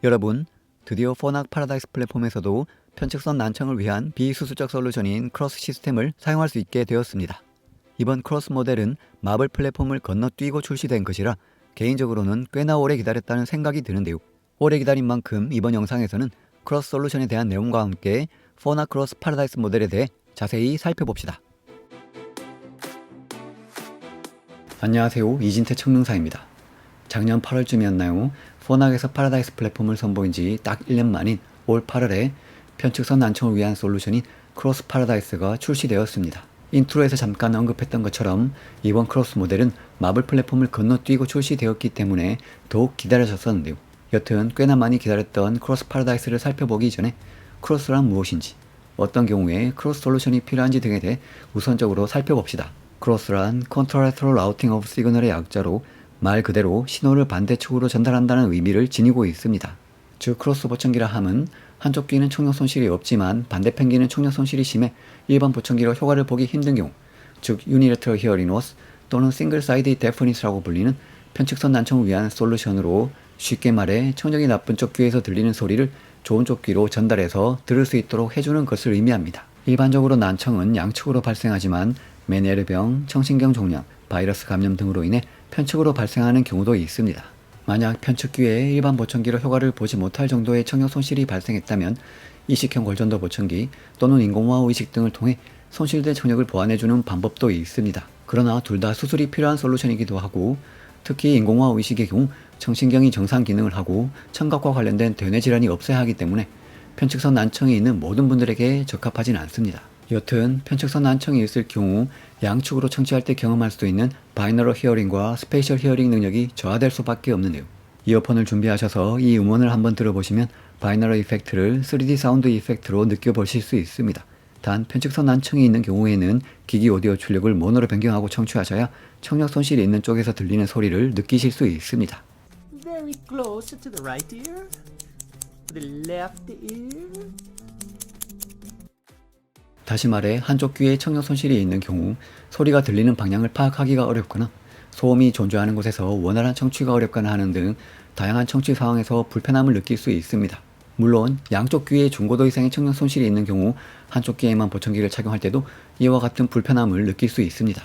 여러분, 드디어 포낙 파라다이스 플랫폼에서도 편측선 난청을 위한 비수술적 솔루션인 크로스 시스템을 사용할 수 있게 되었습니다. 이번 크로스 모델은 마블 플랫폼을 건너뛰고 출시된 것이라 개인적으로는 꽤나 오래 기다렸다는 생각이 드는데요. 오래 기다린 만큼 이번 영상에서는 크로스 솔루션에 대한 내용과 함께 포낙 크로스 파라다이스 모델에 대해 자세히 살펴봅시다. 안녕하세요, 이진태 청능사입니다. 작년 8월쯤이었나요? 포낙에서 파라다이스 플랫폼을 선보인 지 딱 1년 만인 올 8월에 편측선 난청을 위한 솔루션인 크로스 파라다이스가 출시되었습니다. 인트로에서 잠깐 언급했던 것처럼 이번 크로스 모델은 마블 플랫폼을 건너뛰고 출시되었기 때문에 더욱 기다려졌었는데요. 여튼 꽤나 많이 기다렸던 크로스 파라다이스를 살펴보기 전에 크로스란 무엇인지, 어떤 경우에 크로스 솔루션이 필요한지 등에 대해 우선적으로 살펴봅시다. 크로스란 컨트롤 라우팅 오브 시그널의 약자로 말 그대로 신호를 반대쪽으로 전달한다는 의미를 지니고 있습니다. 즉 크로스 보청기라 함은 한쪽 귀는 청력 손실이 없지만 반대편 귀는 청력 손실이 심해 일반 보청기로 효과를 보기 힘든 경우, 즉 유니래터럴 히어링 로스 또는 싱글 사이드 데프니스라고 불리는 편측선 난청을 위한 솔루션으로 쉽게 말해 청력이 나쁜 쪽 귀에서 들리는 소리를 좋은 쪽 귀로 전달해서 들을 수 있도록 해주는 것을 의미합니다. 일반적으로 난청은 양측으로 발생하지만 메니에르병, 청신경 종양, 바이러스 감염 등으로 인해 편측으로 발생하는 경우도 있습니다. 만약 편측 귀에 일반 보청기로 효과를 보지 못할 정도의 청력 손실이 발생했다면 이식형 골전도 보청기 또는 인공호화 의식 등을 통해 손실된 청력을 보완해주는 방법도 있습니다. 그러나 둘 다 수술이 필요한 솔루션이기도 하고, 특히 인공호화 의식의 경우 청신경이 정상 기능을 하고 청각과 관련된 대뇌 질환이 없어야 하기 때문에 편측선 난청이 있는 모든 분들에게 적합하진 않습니다. 여튼 편측선 난청이 있을 경우 양측으로 청취할 때 경험할 수도 있는 바이너럴 히어링과 스페이셜 히어링 능력이 저하될 수밖에 없는데요. 이어폰을 준비하셔서 이 음원을 한번 들어보시면 바이너럴 이펙트를 3D 사운드 이펙트로 느껴보실 수 있습니다. 단 편측선 난청이 있는 경우에는 기기 오디오 출력을 모노로 변경하고 청취하셔야 청력 손실이 있는 쪽에서 들리는 소리를 느끼실 수 있습니다. Very close to the right ear, the left ear. 다시 말해 한쪽 귀에 청력 손실이 있는 경우 소리가 들리는 방향을 파악하기가 어렵거나 소음이 존재하는 곳에서 원활한 청취가 어렵거나 하는 등 다양한 청취 상황에서 불편함을 느낄 수 있습니다. 물론 양쪽 귀에 중고도 이상의 청력 손실이 있는 경우 한쪽 귀에만 보청기를 착용할 때도 이와 같은 불편함을 느낄 수 있습니다.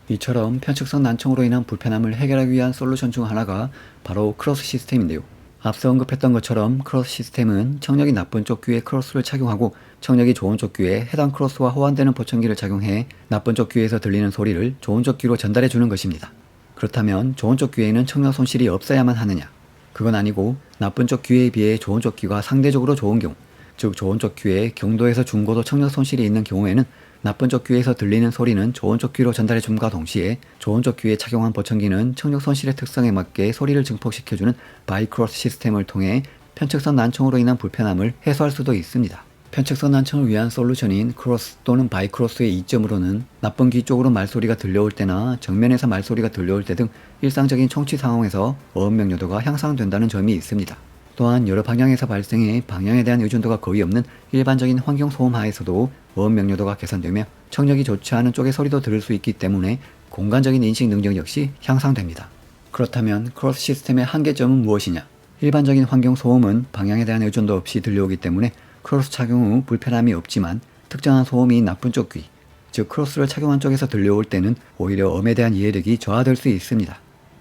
이처럼 편측선 난청으로 인한 불편함을 해결하기 위한 솔루션 중 하나가 바로 크로스 시스템인데요. 앞서 언급했던 것처럼 크로스 시스템은 청력이 나쁜 쪽 귀에 크로스를 착용하고 청력이 좋은 쪽 귀에 해당 크로스와 호환되는 보청기를 착용해 나쁜 쪽 귀에서 들리는 소리를 좋은 쪽 귀로 전달해 주는 것입니다. 그렇다면 좋은 쪽 귀에는 청력 손실이 없어야만 하느냐? 그건 아니고 나쁜 쪽 귀에 비해 좋은 쪽 귀가 상대적으로 좋은 경우, 즉 좋은 쪽 귀에 경도에서 중고도 청력 손실이 있는 경우에는 나쁜 쪽 귀에서 들리는 소리는 좋은 쪽 귀로 전달해 줌과 동시에 좋은 쪽 귀에 착용한 보청기는 청력 손실의 특성에 맞게 소리를 증폭시켜주는 바이크로스 시스템을 통해 편측선 난청으로 인한 불편함을 해소할 수도 있습니다. 편측선 난청을 위한 솔루션인 크로스 또는 바이크로스의 이점으로는 나쁜 귀 쪽으로 말소리가 들려올 때나 정면에서 말소리가 들려올 때 등 일상적인 청취 상황에서 어음 명료도가 향상된다는 점이 있습니다. 또한 여러 방향에서 발생해 방향에 대한 의존도가 거의 없는 일반적인 환경 소음 하에서도 어음 명료도가 개선되며 청력이 좋지 않은 쪽의 소리도 들을 수 있기 때문에 공간적인 인식 능력 역시 향상됩니다. 그렇다면 크로스 시스템의 한계점은 무엇이냐? 일반적인 환경 소음은 방향에 대한 의존도 없이 들려오기 때문에 크로스 착용 후 불편함이 없지만 특정한 소음이 나쁜 쪽 귀, 즉 크로스를 착용한 쪽에서 들려올 때는 오히려 음에 대한 이해력이 저하될 수 있습니다.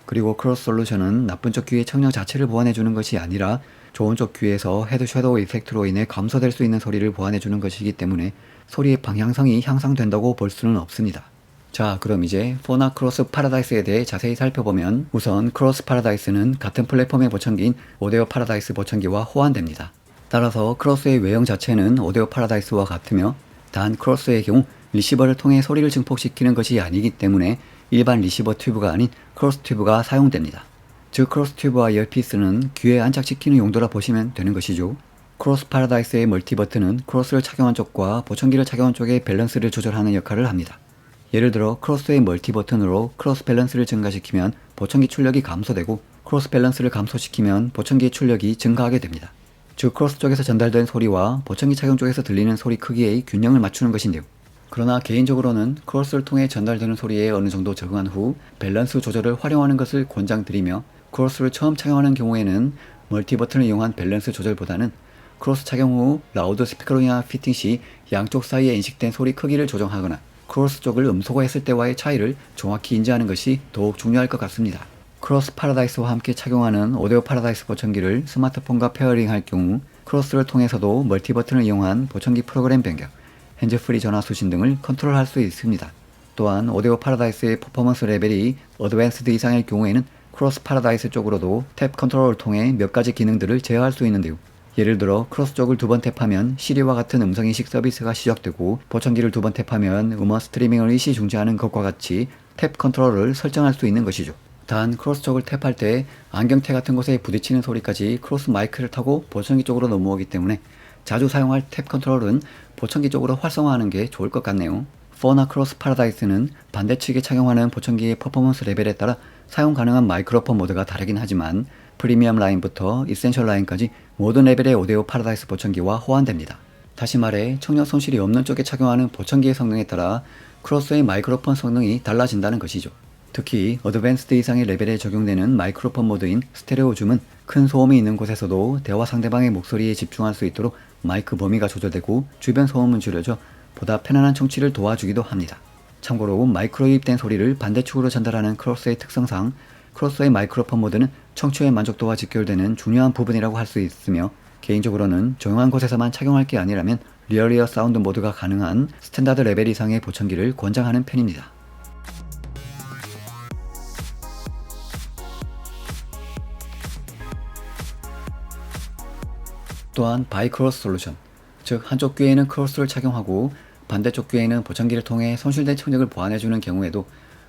그리고 크로스 솔루션은 나쁜 쪽 귀의 청력 자체를 보완해주는 것이 아니라 좋은 쪽 귀에서 헤드 섀도우 이펙트로 인해 감소될 수 있는 소리를 보완해주는 것이기 때문에 소리의 방향성이 향상된다고 볼 수는 없습니다. 자, 그럼 이제 포낙 크로스 파라다이스에 대해 자세히 살펴보면 우선 크로스 파라다이스는 같은 플랫폼의 보청기인 오데오 파라다이스 보청기와 호환됩니다. 따라서 크로스의 외형 자체는 오데오 파라다이스와 같으며 단 크로스의 경우 리시버를 통해 소리를 증폭시키는 것이 아니기 때문에 일반 리시버 튜브가 아닌 크로스 튜브가 사용됩니다. 즉 크로스 튜브와 이어피스는 귀에 안착시키는 용도라 보시면 되는 것이죠. 크로스 파라다이스의 멀티 버튼은 크로스를 착용한 쪽과 보청기를 착용한 쪽의 밸런스를 조절하는 역할을 합니다. 예를 들어 크로스의 멀티 버튼으로 크로스 밸런스를 증가시키면 보청기 출력이 감소되고 크로스 밸런스를 감소시키면 보청기의 출력이 증가하게 됩니다. 즉 크로스 쪽에서 전달된 소리와 보청기 착용 쪽에서 들리는 소리 크기의 균형을 맞추는 것인데요. 그러나 개인적으로는 크로스를 통해 전달되는 소리에 어느 정도 적응한 후 밸런스 조절을 활용하는 것을 권장드리며 크로스를 처음 착용하는 경우에는 멀티 버튼을 이용한 밸런스 조절보다는 크로스 착용 후 라우드 스피커로 인한 피팅 시 양쪽 사이에 인식된 소리 크기를 조정하거나 크로스 쪽을 음소거했을 때와의 차이를 정확히 인지하는 것이 더욱 중요할 것 같습니다. 크로스 파라다이스와 함께 착용하는 오디오 파라다이스 보청기를 스마트폰과 페어링할 경우 크로스를 통해서도 멀티 버튼을 이용한 보청기 프로그램 변경, 핸즈프리 전화 수신 등을 컨트롤할 수 있습니다. 또한 오디오 파라다이스의 퍼포먼스 레벨이 어드밴스드 이상일 경우에는 크로스 파라다이스 쪽으로도 탭 컨트롤을 통해 몇 가지 기능들을 제어할 수 있는데요. 예를 들어 크로스 쪽을 2번 탭하면 시리와 같은 음성인식 서비스가 시작되고 보청기를 2번 탭하면 음원 스트리밍을 일시 중지하는 것과 같이 탭 컨트롤을 설정할 수 있는 것이죠. 단 크로스 쪽을 탭할 때 안경테 같은 곳에 부딪히는 소리까지 크로스 마이크를 타고 보청기 쪽으로 넘어오기 때문에 자주 사용할 탭 컨트롤은 보청기 쪽으로 활성화하는 게 좋을 것 같네요. 포나 크로스 파라다이스는 반대측에 착용하는 보청기의 퍼포먼스 레벨에 따라 사용 가능한 마이크로폰 모드가 다르긴 하지만 프리미엄 라인부터 이센셜 라인까지 모든 레벨의 오디오 파라다이스 보청기와 호환됩니다. 다시 말해 청력 손실이 없는 쪽에 착용하는 보청기의 성능에 따라 크로스의 마이크로폰 성능이 달라진다는 것이죠. 특히 어드밴스드 이상의 레벨에 적용되는 마이크로폰 모드인 스테레오 줌은 큰 소음이 있는 곳에서도 대화 상대방의 목소리에 집중할 수 있도록 마이크 범위가 조절되고 주변 소음은 줄여져 보다 편안한 청취를 도와주기도 합니다. 참고로 마이크로 유입된 소리를 반대축으로 전달하는 크로스의 특성상 크로스의 마이크로폰 모드는 청취의 만족도와 직결되는 중요한 부분이라고 할 수 있으며 개인적으로는 조용한 곳에서만 착용할 게 아니라면 리얼리어 사운드 모드가 가능한 스탠다드 레벨 이상의 보청기를 권장하는 편입니다. 또한 바이크로스 솔루션, 즉 한쪽 귀에는 크로스를 착용하고 반대쪽 귀에는 보청기를 통해 손실된 청력을 보완해주는 경우에도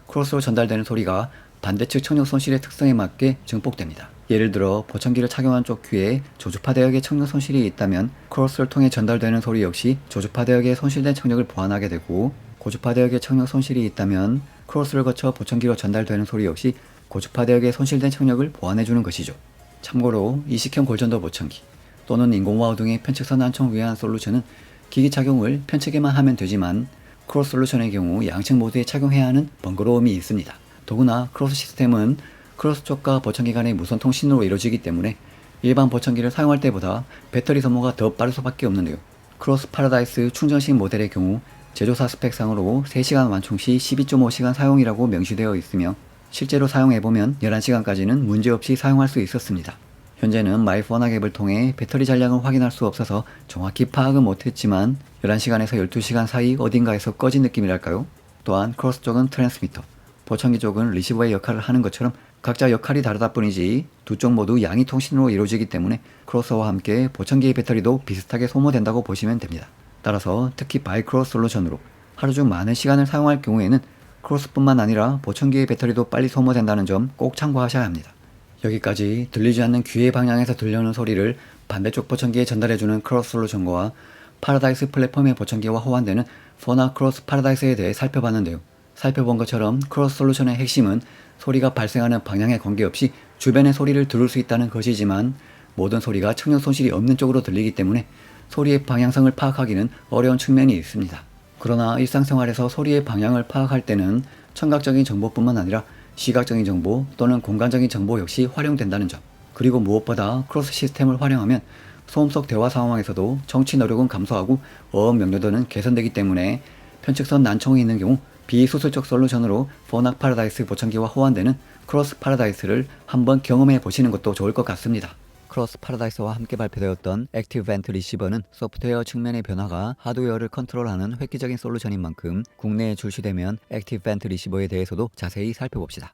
크로스로 전달되는 소리가 반대측 청력 손실의 특성에 맞게 증폭됩니다. 예를 들어 보청기를 착용한 쪽 귀에 조주파 대역의 청력 손실이 있다면 크로스를 통해 전달되는 소리 역시 조주파 대역의 손실된 청력을 보완하게 되고 고주파 대역의 청력 손실이 있다면 크로스를 거쳐 보청기로 전달되는 소리 역시 고주파 대역의 손실된 청력을 보완해주는 것이죠. 참고로 이식형 골전도 보청기 또는 인공와우 등의 편측선 난청을 위한 솔루션은 기기 착용을 편측에만 하면 되지만 크로스 솔루션의 경우 양측 모두에 착용해야 하는 번거로움이 있습니다. 더구나 크로스 시스템은 크로스 쪽과 보청기 간의 무선 통신으로 이루어지기 때문에 일반 보청기를 사용할 때보다 배터리 소모가 더 빠를 수밖에 없는데요. 크로스 파라다이스 충전식 모델의 경우 제조사 스펙상으로 3시간 완충 시 12.5시간 사용이라고 명시되어 있으며 실제로 사용해보면 11시간까지는 문제없이 사용할 수 있었습니다. 현재는 마이포나 앱을 통해 배터리 잔량을 확인할 수 없어서 정확히 파악은 못했지만 11시간에서 12시간 사이 어딘가에서 꺼진 느낌이랄까요? 또한 크로스 쪽은 트랜스미터, 보청기 쪽은 리시버의 역할을 하는 것처럼 각자 역할이 다르다 뿐이지 두 쪽 모두 양위 통신으로 이루어지기 때문에 크로스와 함께 보청기의 배터리도 비슷하게 소모된다고 보시면 됩니다. 따라서 특히 바이크로스 솔루션으로 하루 중 많은 시간을 사용할 경우에는 크로스뿐만 아니라 보청기의 배터리도 빨리 소모된다는 점 꼭 참고하셔야 합니다. 여기까지 들리지 않는 귀의 방향에서 들려오는 소리를 반대쪽 보청기에 전달해주는 크로스 솔루션과 파라다이스 플랫폼의 보청기와 호환되는 포나 크로스 파라다이스에 대해 살펴봤는데요. 살펴본 것처럼 크로스 솔루션의 핵심은 소리가 발생하는 방향에 관계없이 주변의 소리를 들을 수 있다는 것이지만 모든 소리가 청력 손실이 없는 쪽으로 들리기 때문에 소리의 방향성을 파악하기는 어려운 측면이 있습니다. 그러나 일상생활에서 소리의 방향을 파악할 때는 청각적인 정보뿐만 아니라 시각적인 정보 또는 공간적인 정보 역시 활용된다는 점, 그리고 무엇보다 크로스 시스템을 활용하면 소음 속 대화 상황에서도 청취 노력은 감소하고 어업 명료도는 개선되기 때문에 편측선 난청이 있는 경우 비수술적 솔루션으로 포나 파라다이스 보청기와 호환되는 크로스 파라다이스를 한번 경험해 보시는 것도 좋을 것 같습니다. 크로스 파라다이스와 함께 발표되었던 액티브 벤트 리시버는 소프트웨어 측면의 변화가 하드웨어를 컨트롤하는 획기적인 솔루션인 만큼 국내에 출시되면 액티브 벤트 리시버에 대해서도 자세히 살펴봅시다.